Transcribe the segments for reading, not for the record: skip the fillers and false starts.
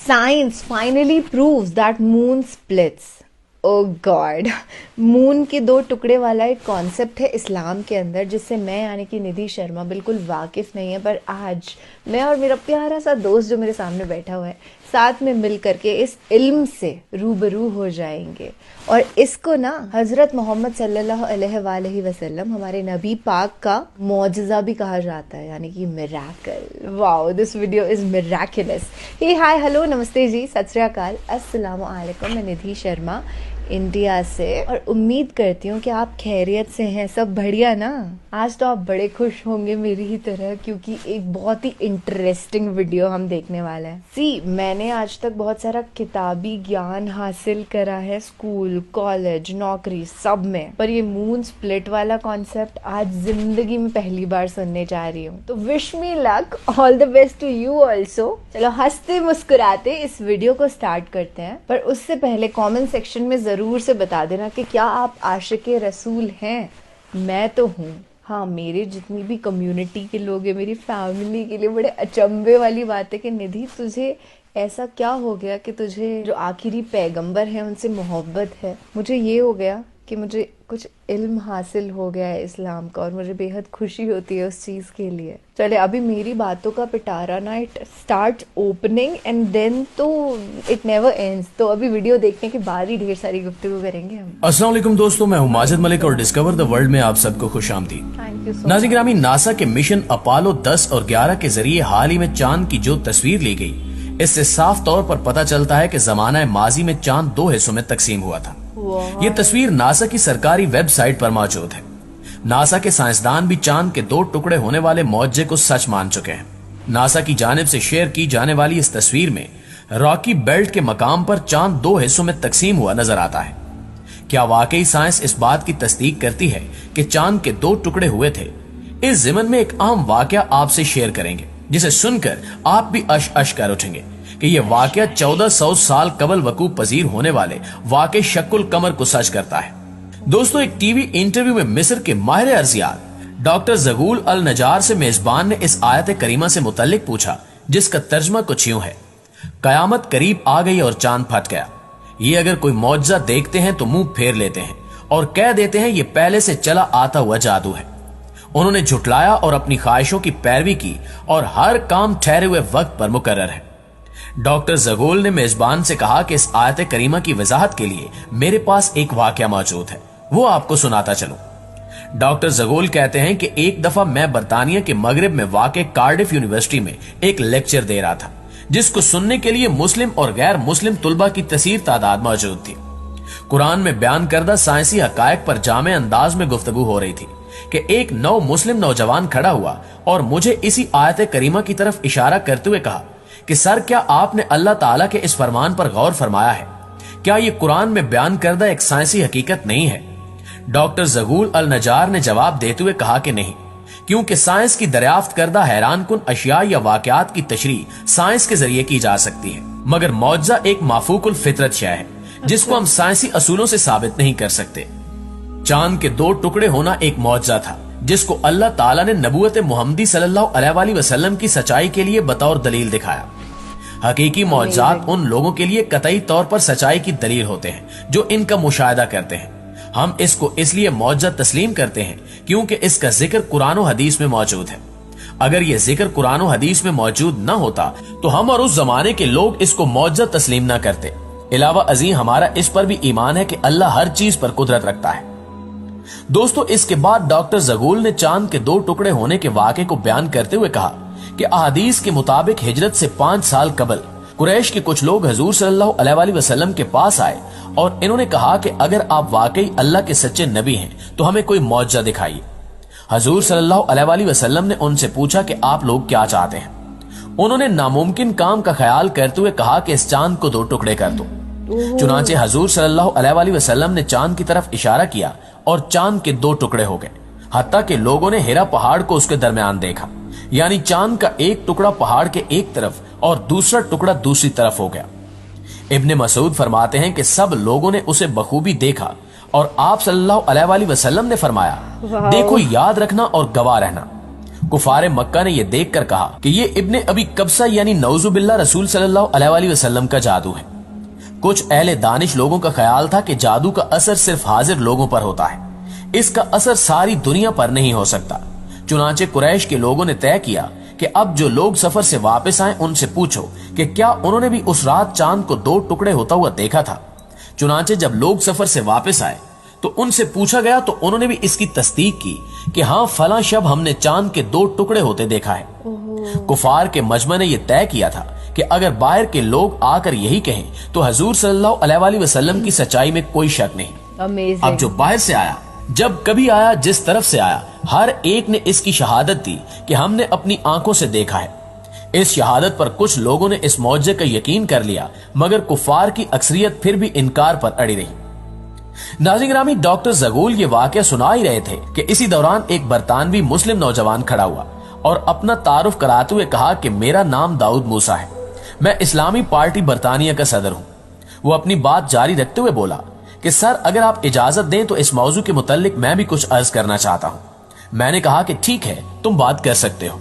Science finally proves that moon splits. Oh God, moon के दो टुकड़े वाला एक कॉन्सेप्ट है इस्लाम के अंदर जिससे मैं यानी कि निधि शर्मा बिल्कुल वाकिफ नहीं है, पर आज मैं और मेरा प्यारा सा दोस्त जो मेरे सामने बैठा हुआ है साथ में मिल करके इस इल्म से रूबरू हो जाएंगे। और इसको ना हजरत मोहम्मद सल्लल्लाहु अलैहि वसल्लम हमारे नबी पाक का मौजज़ा भी कहा जाता है, यानी कि miracle. Wow, this video is miraculous. Hey hi hello namaste ji, सत श्री अकाल, अस्सलाम वालेकुम। मैं निधि शर्मा इंडिया से, और उम्मीद करती हूँ कि आप खैरियत से हैं, सब बढ़िया ना। आज तो आप बड़े खुश होंगे मेरी ही तरह, क्योंकि एक बहुत ही इंटरेस्टिंग वीडियो हम देखने वाले हैं। मैंने आज तक बहुत सारा किताबी ज्ञान हासिल करा है, स्कूल, कॉलेज, नौकरी सब में, पर ये मून स्प्लिट वाला कॉन्सेप्ट आज जिंदगी में पहली बार सुनने जा रही हूँ। तो wish me luck, all the best to you also. चलो हंसते मुस्कुराते इस वीडियो को स्टार्ट करते हैं, पर उससे पहले कॉमेंट सेक्शन में जरूर से बता देना कि क्या आप आशिक़े रसूल हैं। मैं तो हूँ। हाँ, मेरे जितनी भी कम्युनिटी के लोग हैं, मेरी फैमिली के लिए बड़े अचंभे वाली बात है कि निधि तुझे ऐसा क्या हो गया कि तुझे जो आखिरी पैगंबर है उनसे मोहब्बत है। मुझे ये हो गया कि मुझे कुछ इल्म हासिल हो गया है इस्लाम का, और मुझे बेहद खुशी होती है उस चीज़ के लिए। चले, अभी मेरी बातों का पिटारा ना it start opening and then तो इट नेवर एंड्स। तो अभी वीडियो देखने के बाद ही ढेर सारी गुफ्तगू करेंगे हम। अस्सलाम वालेकुम दोस्तों, मैं हूं माजिद मलिक और डिस्कवर द वर्ल्ड में आप सबको खुशामदीद। थैंक यू सो नाज़रीन ग्रामी, नासा के मिशन अपोलो 10 और 11 के जरिए हाल ही में चांद की जो तस्वीर ली गई, इससे साफ तौर पर पता चलता है कि जमाना माजी में चांद दो हिस्सों में तकसीम हुआ था। ये तस्वीर नासा की सरकारी वेबसाइट पर मौजूद है। नासा के साइंसदान भी चांद के दो टुकड़े होने वाले मौजे को सच मान चुके हैं। नासा की जानिब से शेयर की जाने वाली इस तस्वीर में रॉकी बेल्ट के मकाम पर चांद दो हिस्सों में तकसीम हुआ नजर आता है। क्या वाकई साइंस इस बात की तस्दीक करती है कि चांद के दो टुकड़े हुए थे? इस ज़िमन में एक अहम वाकया आपसे शेयर करेंगे, जिसे सुनकर आप भी अश अश कर उठेंगे कि यह वाकया 1400 साल कबल वकूफ पजीर होने वाले वाकई शक्कुल कमर को सच करता है। दोस्तों, एक टीवी इंटरव्यू में मिस्र के माहिर अर्जियात डॉक्टर ज़गूल अल नजार से मेजबान ने इस आयत करीमा से मुतल्लिक पूछा, जिसका तर्जमा कुछ यूं है: कयामत करीब आ गई और चांद फट गया। ये अगर कोई मौजज़ा देखते हैं तो मुंह फेर लेते हैं और कह देते हैं ये पहले से चला आता हुआ जादू है। उन्होंने झुटलाया और अपनी ख्वाहिशों की पैरवी की, और हर काम ठहरे हुए वक्त पर मुकर्रर है। डॉक्टर ज़गूल ने मेजबान से कहा कि इस आयत करीमा की वजाहत के लिए मेरे पास एक वाकया मौजूद है, वो आपको सुनाता चलूं। डॉक्टर ज़गूल कहते हैं कि एक दफा मैं बरतानिया के मगरिब में वाक़े कार्डिफ यूनिवर्सिटी में एक लेक्चर दे रहा था, जिसको सुनने के लिए मुस्लिम और गैर मुस्लिम तुलबा की कसीर तादाद मौजूद थी। कुरान में बयान करदा साइंसी हकायक पर जामे अंदाज में गुफ्तगू हो रही थी कि एक नौ मुस्लिम नौजवान खड़ा हुआ और मुझे इसी आयत करीमा की तरफ इशारा करते हुए कहा कि सर, क्या आपने अल्लाह ताला के इस फरमान पर गौर फरमाया है? क्या ये कुरान में बयान करदा एक साइंसी हकीकत नहीं है? डॉक्टर ज़गूल अल नजार ने जवाब देते हुए कहा कि नहीं, क्योंकि साइंस की दरियाफ्त करदा हैरान कुन अशिया या वाकयात की तशरीह साइंस के जरिए की जा सकती है, मगर मौजज़ा एक माफूकुल फितरत शय है जिसको हम साइंसी असूलों से साबित नहीं कर सकते। चांद के दो टुकड़े होना एक मौजज़ा था जिसको अल्लाह ताला ने नबूवत मुहम्मदी सल्लल्लाहु अलैहि वसल्लम की सच्चाई के लिए बतौर दलील दिखाया। हकीकी मौजज़ात उन लोगों के लिए कतई तौर पर सच्चाई की दलील होते हैं जो इनका मुशाहिदा करते हैं। हम इसको इसलिए मौजज़ा तस्लीम करते हैं क्योंकि इसका जिक्र कुरान और हदीस में मौजूद है। अगर यह जिक्र कुरान और हदीस में मौजूद न होता तो हम और उस जमाने के लोग इसको मौजज़ा तस्लीम न करते। इलावा अजीम हमारा इस पर भी ईमान है कि अल्लाह हर चीज पर कुदरत रखता है। दोस्तों, इसके बाद डॉक्टर ज़गूल ने चांद के दो टुकड़े होने के वाक़े को बयान करते हुए कहा कि अहादीस के मुताबिक हिजरत से 5 साल कबल कुरैश के कुछ लोग हजूर सल्लल्लाहु अलैहि वसल्लम के पास आए और इन्होंने कहा कि अगर आप वाकई अल्लाह के सच्चे नबी हैं तो हमें कोई मौजज़ा दिखाइए। हजूर सल्लल्लाहु अलैहि वसल्लम ने उनसे पूछा कि आप लोग क्या चाहते हैं। उन्होंने नामुमकिन काम का ख्याल करते हुए कहा कि इस चांद को दो टुकड़े कर दो। चुनांचे हजूर सल्लल्लाहु अलैहि वसल्लम ने चांद की तरफ इशारा किया और चांद के दो टुकड़े हो गए। हत्ता के लोगों ने हिरा पहाड़ को उसके दरमियान देखा, यानी चांद का एक टुकड़ा पहाड़ के एक तरफ और दूसरा टुकड़ा दूसरी तरफ हो गया। इब्ने मसूद फरमाते हैं कि सब लोगों ने उसे बखूबी देखा और आप सल्लल्लाहु अलैहि वसल्लम ने फरमाया, देखो, याद रखना और गवाह रहना। कुफारे मक्का ने यह देखकर कहा कि ये इब्ने अबी कब्सा यानी नऊज़ु बिल्लाह रसूल सल्लल्लाहु अलैहि वसल्लम का जादू है। कुछ अहले दानिश लोगों का ख्याल था कि जादू का असर सिर्फ हाजिर लोगों पर होता है, इसका असर सारी दुनिया पर नहीं हो सकता। चुनांचे कुरैश के लोगों ने तय किया कि अब जो लोग सफर से वापस आए उनसे पूछो कि क्या उन्होंने भी उस रात चांद को 2 टुकड़े होता हुआ देखा था। चुनांचे जब लोग सफर से वापस आए तो उनसे पूछा गया तो उन्होंने भी इसकी तस्दीक की कि हाँ, फला शब हमने चांद के 2 टुकड़े होते देखा है। कुफार के मजमा ने यह तय किया था कि अगर बाहर के लोग आकर यही कहें तो हजूर सल्लल्लाहु अलैहि वसल्लम की सच्चाई में कोई शक नहीं। Amazing. अब जो बाहर से आया, जब कभी आया, जिस तरफ से आया, हर एक ने इसकी शहादत दी कि हमने अपनी आंखों से देखा है। इस शहादत पर कुछ लोगों ने इस मौजे का यकीन कर लिया, मगर कुफार की अक्सरियत फिर भी इनकार पर अड़ी रही। नाज़रीन ग्रामी, डॉक्टर ज़गूल ये वाकया सुना ही रहे थे कि इसी दौरान एक बरतानवी मुस्लिम नौजवान खड़ा हुआ और अपना तारुफ कराते हुए कहा कि मेरा नाम दाऊद मूसा है, मैं इस्लामी पार्टी बरतानिया का सदर हूं। वो अपनी बात जारी रखते हुए बोला कि सर, अगर आप इजाजत दें तो इस मौजू के मुतालिक मैं भी कुछ अर्ज करना चाहता हूं। मैंने कहा कि ठीक है, तुम बात कर सकते हो।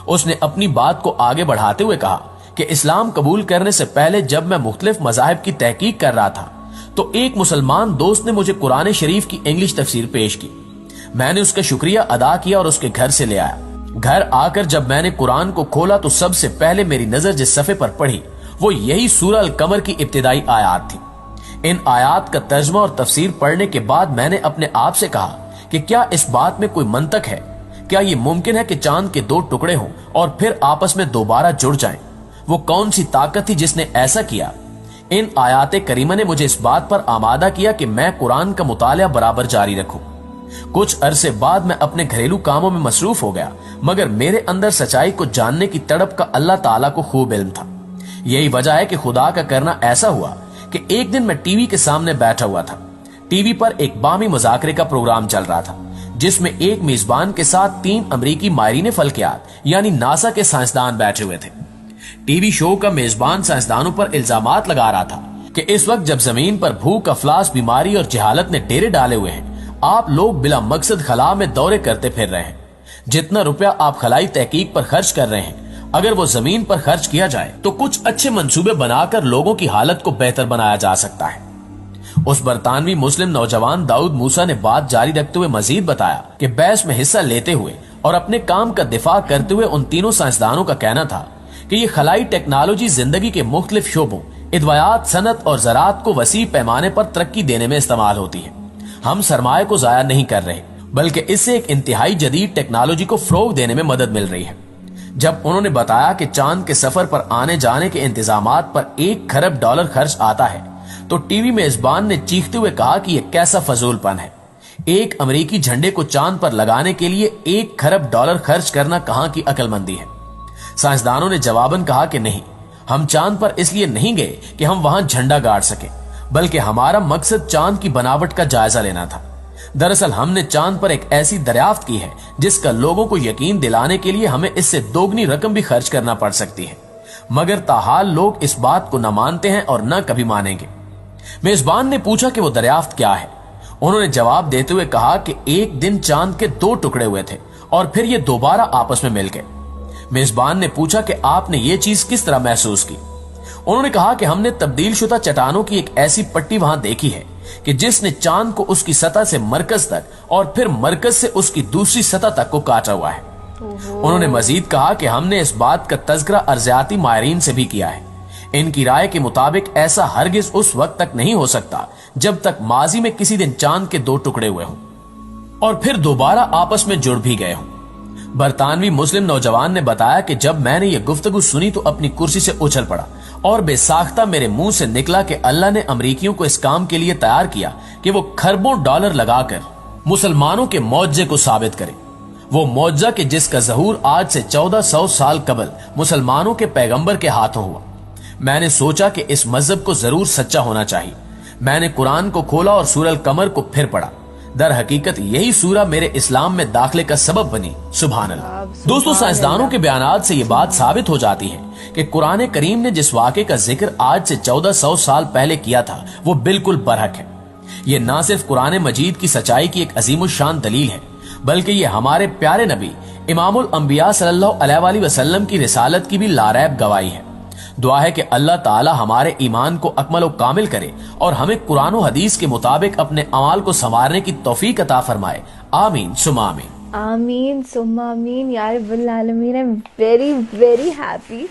उसने अपनी बात को आगे बढ़ाते हुए कहा कि इस्लाम कबूल करने से पहले जब मैं मुख्तलिफ मज़ाहिब की तहकीक कर रहा था तो एक मुसलमान दोस्त ने मुझे कुरान शरीफ की इंग्लिश तफसीर पेश की। मैंने उसका शुक्रिया अदा किया और उसके घर से ले आया। घर आकर जब मैंने कुरान को खोला तो सबसे पहले मेरी नजर जिस सफ़े पर पड़ी वो यही सूरह अल कमर की इब्तिदाई आयात थी। इन आयात का तर्जमा और तफसीर पढ़ने के बाद मैंने अपने आप से कहा कि क्या इस बात में कोई मंतक है? क्या ये मुमकिन है कि चांद के 2 टुकड़े हों और फिर आपस में दोबारा जुड़ जाएं? वो कौन सी ताकत थी जिसने ऐसा किया? इन आयात करीमा ने मुझे इस बात पर आमादा किया कि मैं कुरान का मुतालिया बराबर जारी रखूं। कुछ अरसे बाद मैं अपने घरेलू कामों में मसरूफ हो गया, मगर मेरे अंदर सच्चाई को जानने की तड़प का अल्लाह ताला को खूब इल्म था। यही वजह है कि खुदा का करना ऐसा हुआ कि एक दिन मैं टीवी के सामने बैठा हुआ था। टीवी पर एक बामी मुज़ाकरे का प्रोग्राम चल रहा था जिसमें एक मेजबान के साथ 3 अमरीकी माहिरीन फल्कियात यानी नासा के साइंसदान बैठे हुए थे। टीवी शो का मेजबान साइंसदानों पर इल्जामात लगा रहा था कि इस वक्त जब जमीन पर भूख, अफलास, बीमारी और जहालत ने डेरे डाले हुए हैं, आप लोग बिला मकसद खला में दौरे करते फिर रहे हैं। जितना रुपया आप खलाई तहकीक पर खर्च कर रहे हैं, अगर वो जमीन पर खर्च किया जाए तो कुछ अच्छे मंसूबे बनाकर लोगों की हालत को बेहतर बनाया जा सकता है। उस बरतानवी मुस्लिम नौजवान दाऊद मूसा ने बात जारी रखते हुए मजीद बताया कि बहस में हिस्सा लेते हुए और अपने काम का दिफा करते हुए उन तीनों साइंसदानों का कहना था कि ये खलाई टेक्नोलॉजी जिंदगी के मुख्तलिफ शोबों, इदवायात, सनत और ज़राअत को वसी पैमाने पर तरक्की देने में इस्तेमाल होती है। हम सरमाए को जाया नहीं कर रहे, बल्कि इससे एक इंतहाई जदीद टेक्नोलॉजी को फरोग देने में मदद मिल रही है। जब उन्होंने बताया कि चांद के सफर पर आने जाने के इंतजामात पर $1 खरब खर्च आता है तो टीवी मेजबान ने चीखते हुए कहा कि यह कैसा फजूलपन है। एक अमेरिकी झंडे को चांद पर लगाने के लिए $1 खरब खर्च करना कहां की अक्लमंदी है। साइंसदानों ने जवाबन कहा कि नहीं, हम चांद पर इसलिए नहीं गए कि हम वहां झंडा गाड़ सके, बल्कि हमारा मकसद चांद की बनावट का जायजा लेना था। दरअसल हमने चांद पर एक ऐसी दरियाफ्त की है जिसका लोगों को यकीन दिलाने के लिए हमें इससे दोगुनी रकम भी खर्च करना पड़ सकती है, मगर ताहाल लोग इस बात को न मानते हैं और न कभी मानेंगे। मेजबान ने पूछा कि वो दरियाफ्त क्या है। उन्होंने जवाब देते हुए कहा कि एक दिन चांद के 2 टुकड़े हुए थे और फिर ये दोबारा आपस में मिल गए। मेजबान ने पूछा कि आपने ये चीज किस तरह महसूस की। उन्होंने कहा कि हमने तब्दील शुदा चट्टानों की एक ऐसी पट्टी वहां देखी है कि जिसने चांद को उसकी सतह से मरकज तक और फिर मरकज से उसकी दूसरी सतह तक को काटा हुआ है। उन्होंने मजीद कहा कि हमने इस बात का तज़किरा अर्जियाती माहिरीन से भी किया है। इनकी राय के मुताबिक ऐसा हरगिज उस वक्त तक नहीं हो सकता जब तक माजी में किसी दिन चांद के 2 टुकड़े हुए हों और फिर दोबारा आपस में जुड़ भी गए हों। बरतानवी मुस्लिम नौजवान ने बताया कि जब मैंने ये गुफ्तगू सुनी तो अपनी कुर्सी से उछल पड़ा और बेसाख्ता मेरे मुंह से निकला कि अल्लाह ने अमरीकियों को इस काम के लिए तैयार किया कि वो खरबों डॉलर लगाकर मुसलमानों के मौजे को साबित करे। वो मौजा कि जिसका ज़हूर आज से 1400 साल कबल मुसलमानों के पैगंबर के हाथों हुआ। मैंने सोचा कि इस मजहब को जरूर सच्चा होना चाहिए। मैंने कुरान को खोला और सूरह अल कमर को फिर पढ़ा। दर हकीकत यही सूरा मेरे इस्लाम में दाखिले का सबब बनी। सुभान अल्लाह। दोस्तों, साइंसदानों के बयानात से ये बात साबित हो जाती है कि कुरान करीम ने जिस वाक़े का जिक्र आज से 1400 साल पहले किया था वो बिल्कुल बरहक है। ये न सिर्फ कुरान मजीद की सच्चाई की एक अजीमुशान दलील है, بلکہ یہ ہمارے پیارے نبی امام الانبیاء صلی اللہ علیہ وآلہ وسلم کی رسالت کی بھی لاریب گواہی ہے۔ دعا ہے کہ اللہ تعالی ہمارے ایمان کو اکمل و کامل کرے اور ہمیں قرآن و حدیث کے مطابق اپنے اعمال کو سنوارنے کی توفیق عطا فرمائے، آمین ثم آمین۔ آمین ثم آمین یا رب العالمین۔ I'm very very happy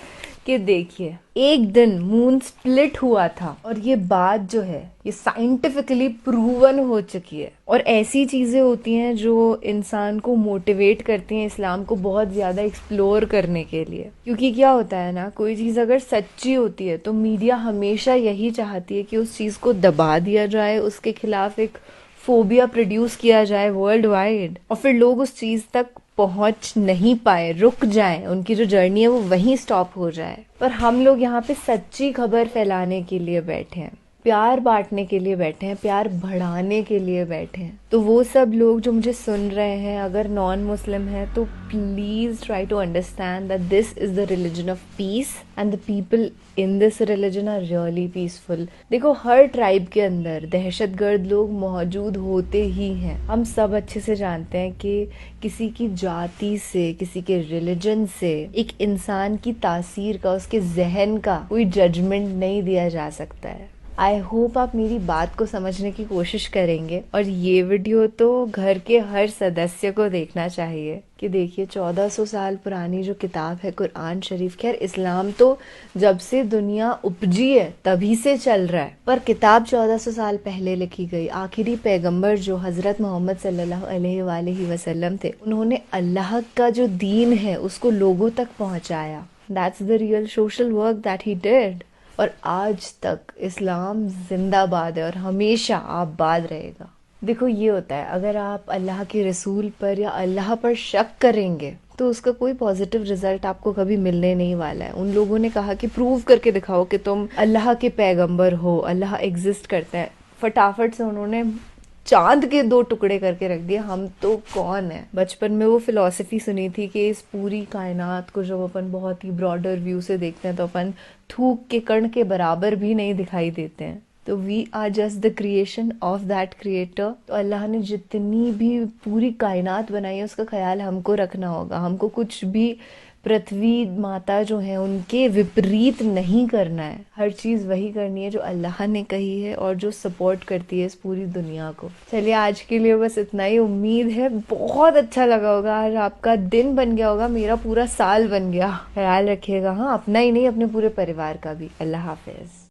کہ دیکھیے ایک دن مون سپلٹ ہوا تھا اور یہ بات جو ہے یہ سائنٹیفکلی پروون ہو چکی ہے، اور ایسی چیزیں ہوتی ہیں جو انسان کو موٹیویٹ کرتی ہیں اسلام کو بہت زیادہ ایکسپلور کرنے کے لیے، کیونکہ کیا ہوتا ہے نا، کوئی چیز اگر سچی ہوتی ہے تو میڈیا ہمیشہ یہی چاہتی ہے کہ اس چیز کو دبا دیا جائے، اس کے خلاف ایک فوبیا پروڈیوس کیا جائے ورلڈ وائڈ، اور پھر لوگ اس چیز تک پہنچ نہیں پائے، رک جائیں، ان کی جو جرنی ہے وہ وہیں سٹاپ ہو جائے۔ پر ہم لوگ یہاں پہ سچی خبر پھیلانے کے لیے بیٹھے ہیں، پیار بانٹنے کے لیے بیٹھے ہیں، پیار بڑھانے کے لیے بیٹھے ہیں۔ تو وہ سب لوگ جو مجھے سن رہے ہیں اگر نان مسلم ہیں تو please try to understand that this is the religion of peace and the people in this religion are really peaceful. دیکھو ہر ٹرائب کے اندر دہشت گرد لوگ موجود ہوتے ہی ہیں، ہم سب اچھے سے جانتے ہیں کہ کسی کی جاتی سے، کسی کے ریلیجن سے ایک انسان کی تاثیر کا، اس کے ذہن کا کوئی ججمنٹ نہیں دیا جا سکتا ہے۔ آئی ہوپ آپ میری بات کو سمجھنے کی کوشش کریں گے، اور یہ ویڈیو تو گھر کے ہر سدسیہ کو دیکھنا چاہیے کہ دیکھیے 1400 سال پرانی جو کتاب ہے قرآن شریف، خیر اسلام تو جب سے دنیا اپجی ہے تبھی سے چل رہا ہے، پر کتاب 1400 سال پہلے لکھی گئی۔ آخری پیغمبر جو حضرت محمد صلی اللہ علیہ وآلہ وسلم تھے، انہوں نے اللہ کا جو دین ہے اس کو لوگوں تک پہنچایا۔ That's the real social work that he did۔ اور آج تک اسلام زندہ باد ہے اور ہمیشہ آباد رہے گا۔ دیکھو یہ ہوتا ہے، اگر آپ اللہ کے رسول پر یا اللہ پر شک کریں گے تو اس کا کوئی پازیٹیو رزلٹ آپ کو کبھی ملنے نہیں والا ہے۔ ان لوگوں نے کہا کہ پروو کر کے دکھاؤ کہ تم اللہ کے پیغمبر ہو، اللہ ایگزسٹ کرتا ہے، فٹافٹ سے انہوں نے چاند کے 2 ٹکڑے کر کے رکھ دیا، ہم تو کون ہیں۔ بچپن میں وہ فلسفی سنی تھی کہ اس پوری کائنات کو جب اپن بہت ہی براڈر ویو سے دیکھتے ہیں تو اپن تھوک کے کण کے برابر بھی نہیں دکھائی دیتے ہیں، تو we are just the creation of that creator. تو اللہ نے جتنی بھی پوری کائنات بنائی ہے اس کا خیال ہم کو رکھنا ہوگا، ہم کو کچھ بھی پرتھوی ماتا جو ہیں ان کے وپریت نہیں کرنا ہے، ہر چیز وہی کرنی ہے جو اللہ نے کہی ہے اور جو سپورٹ کرتی ہے اس پوری دنیا کو۔ چلیے آج کے لیے بس اتنا ہی، امید ہے بہت اچھا لگا ہوگا، آج آپ کا دن بن گیا ہوگا، میرا پورا سال بن گیا۔ خیال رکھیے گا، ہاں اپنا ہی نہیں اپنے پورے پریوار کا بھی۔ اللہ حافظ۔